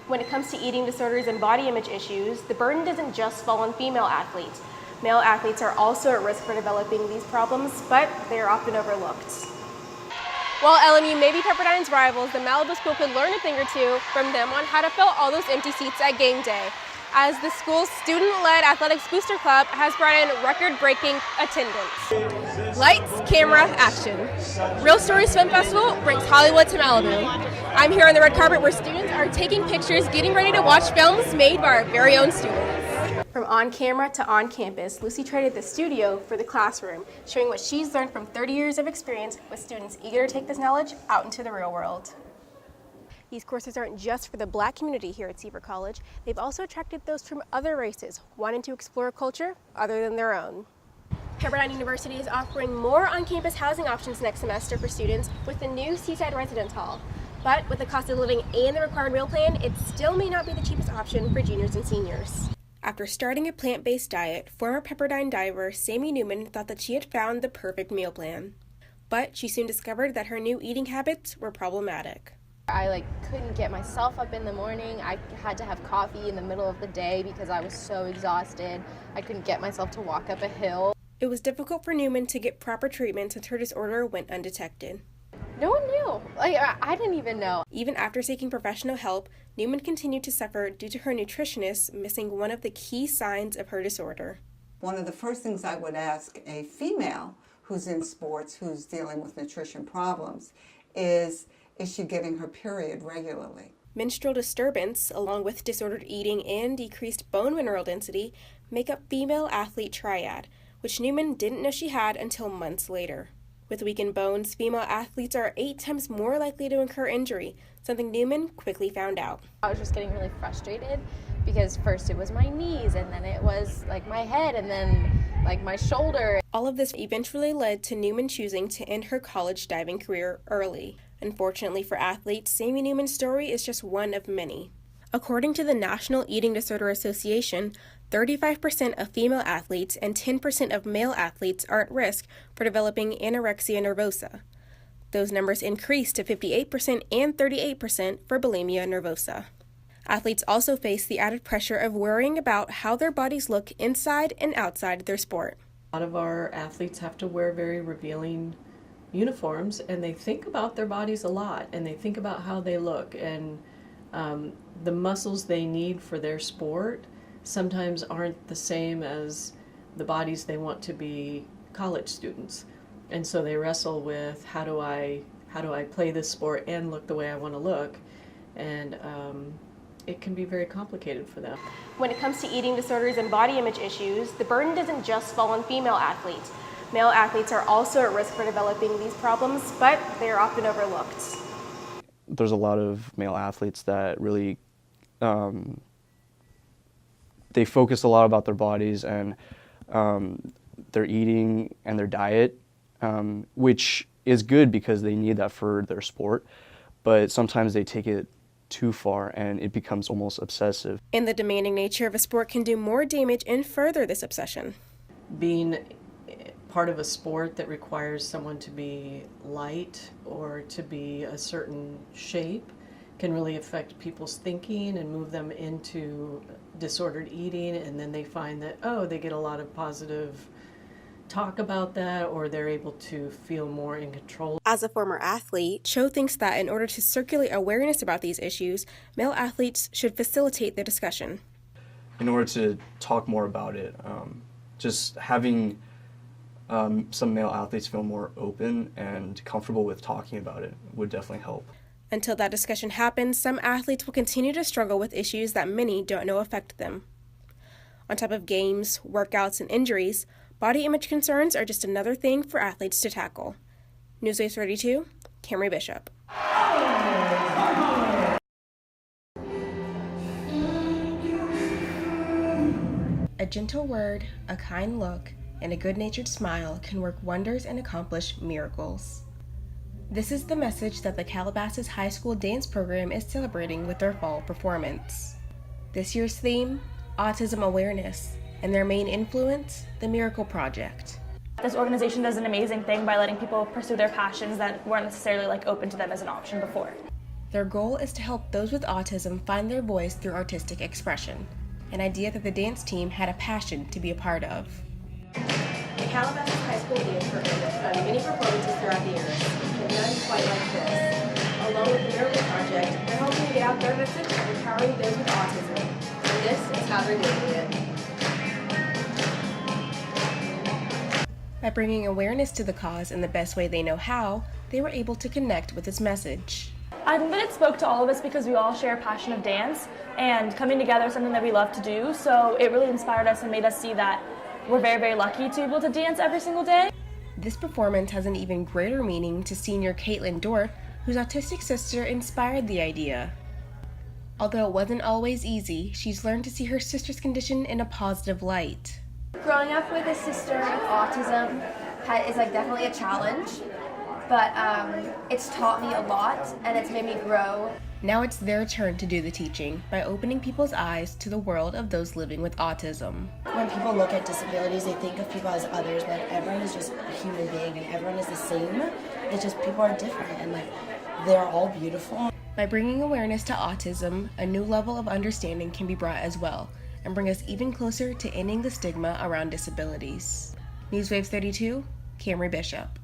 When it comes to eating disorders and body image issues, the burden doesn't just fall on female athletes. Male athletes are also at risk for developing these problems, but they are often overlooked. While LMU may be Pepperdine's rivals, the Malibu school could learn a thing or two from them on how to fill all those empty seats at game day, as the school's student-led athletics booster club has brought in record-breaking attendance. Lights, camera, action. Real Stories Film Festival brings Hollywood to Malibu. I'm here on the red carpet where students are taking pictures, getting ready to watch films made by our very own students. From on camera to on campus, Lucy traded the studio for the classroom, showing what she's learned from 30 years of experience with students eager to take this knowledge out into the real world. These courses aren't just for the Black community here at Seaver College. They've also attracted those from other races wanting to explore a culture other than their own. Pepperdine University is offering more on-campus housing options next semester for students with the new Seaside Residence Hall. But with the cost of living and the required meal plan, it still may not be the cheapest option for juniors and seniors. After starting a plant-based diet, former Pepperdine diver Sammy Newman thought that she had found the perfect meal plan. But she soon discovered that her new eating habits were problematic. I couldn't get myself up in the morning. I had to have coffee in the middle of the day because I was so exhausted. I couldn't get myself to walk up a hill. It was difficult for Newman to get proper treatment since her disorder went undetected. No one knew. I didn't even know. Even after seeking professional help, Newman continued to suffer due to her nutritionist missing one of the key signs of her disorder. One of the first things I would ask a female who's in sports, who's dealing with nutrition problems, is she getting her period regularly? Menstrual disturbance, along with disordered eating and decreased bone mineral density, make up female athlete triad, which Newman didn't know she had until months later. With weakened bones, female athletes are 8 times more likely to incur injury, something Newman quickly found out. I was just getting really frustrated because first it was my knees, and then it was my head, and then my shoulder. All of this eventually led to Newman choosing to end her college diving career early. Unfortunately for athletes, Sammy Newman's story is just one of many. According to the National Eating Disorder Association, 35% of female athletes and 10% of male athletes are at risk for developing anorexia nervosa. Those numbers increase to 58% and 38% for bulimia nervosa. Athletes also face the added pressure of worrying about how their bodies look inside and outside their sport. A lot of our athletes have to wear very revealing uniforms, and they think about their bodies a lot, and they think about how they look, and the muscles they need for their sport sometimes aren't the same as the bodies they want to be college students. And so they wrestle with how do I play this sport and look the way I want to look, and it can be very complicated for them. When it comes to eating disorders and body image issues, the burden doesn't just fall on female athletes. Male athletes are also at risk for developing these problems, but they are often overlooked. There's a lot of male athletes that really, they focus a lot about their bodies and their eating and their diet, which is good because they need that for their sport, but sometimes they take it too far and it becomes almost obsessive. And the demanding nature of a sport can do more damage and further this obsession. Being part of a sport that requires someone to be light or to be a certain shape can really affect people's thinking and move them into disordered eating, and then they find that, they get a lot of positive talk about that, or they're able to feel more in control. As a former athlete, Cho thinks that in order to circulate awareness about these issues, male athletes should facilitate the discussion. In order to talk more about it, just having some male athletes feel more open and comfortable with talking about it would definitely help. Until that discussion happens, some athletes will continue to struggle with issues that many don't know affect them. On top of games, workouts, and injuries, body image concerns are just another thing for athletes to tackle. Newswave 32, Camry Bishop. A gentle word, a kind look, and a good-natured smile can work wonders and accomplish miracles. This is the message that the Calabasas High School dance program is celebrating with their fall performance. This year's theme, Autism Awareness, and their main influence, the Miracle Project. This organization does an amazing thing by letting people pursue their passions that weren't necessarily open to them as an option before. Their goal is to help those with autism find their voice through artistic expression, an idea that the dance team had a passion to be a part of. The Calabasas High School Dance Program has done many performances throughout the years, but none quite like this. Along with the Miracle Project, they're helping to get out their message of empowering those with autism, and this is how they're doing it. By bringing awareness to the cause in the best way they know how, they were able to connect with its message. I think that it spoke to all of us because we all share a passion of dance, and coming together is something that we love to do, so it really inspired us and made us see that we're very, very lucky to be able to dance every single day. This performance has an even greater meaning to senior Caitlin Dorr, whose autistic sister inspired the idea. Although it wasn't always easy, she's learned to see her sister's condition in a positive light. Growing up with a sister with autism is definitely a challenge, but it's taught me a lot and it's made me grow. Now it's their turn to do the teaching by opening people's eyes to the world of those living with autism. When people look at disabilities, they think of people as others, but everyone is just a human being and everyone is the same. It's just people are different and they're all beautiful. By bringing awareness to autism, a new level of understanding can be brought as well and bring us even closer to ending the stigma around disabilities. Newswaves 32, Camry Bishop.